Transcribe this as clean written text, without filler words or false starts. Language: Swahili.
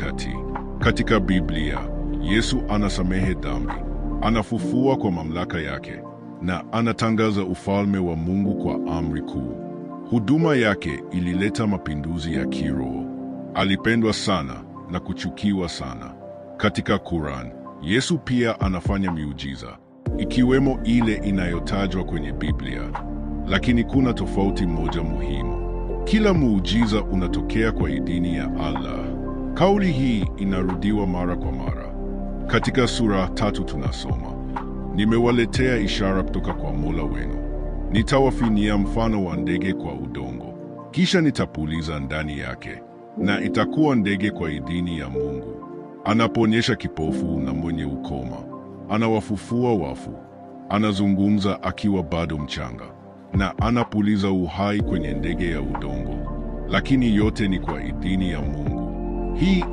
katikati. Katika Biblia, Yesu anasamehe dhambi, anafufua kwa mamlaka yake, na anatangaza ufalme wa Mungu kwa amri kuu. Huduma yake ilileta mapinduzi ya kiroho. Alipendwa sana na kuchukiwa sana. Katika Quran, Yesu pia anafanya miujiza, ikiwemo ile inayotajwa kwenye Biblia. Lakini kuna tofauti moja muhimu. Kila muujiza unatokea kwa idhini ya Allah. Kauli hii inarudiwa mara kwa mara. Katika sura 3 tunasoma, nimewaletea ishara kutoka kwa Mola wenu. Nitawafinia mfano wa ndege kwa udongo, kisha nitapuliza ndani yake, na itakuwa ndege kwa idhini ya Mungu. Anaponyesha kipofu na mwenye ukoma, anawafufua wafu, anazungumza akiwa bado mchanga, na anapuliza uhai kwenye ndege ya udongo. Lakini yote ni kwa idhini ya Mungu. Hii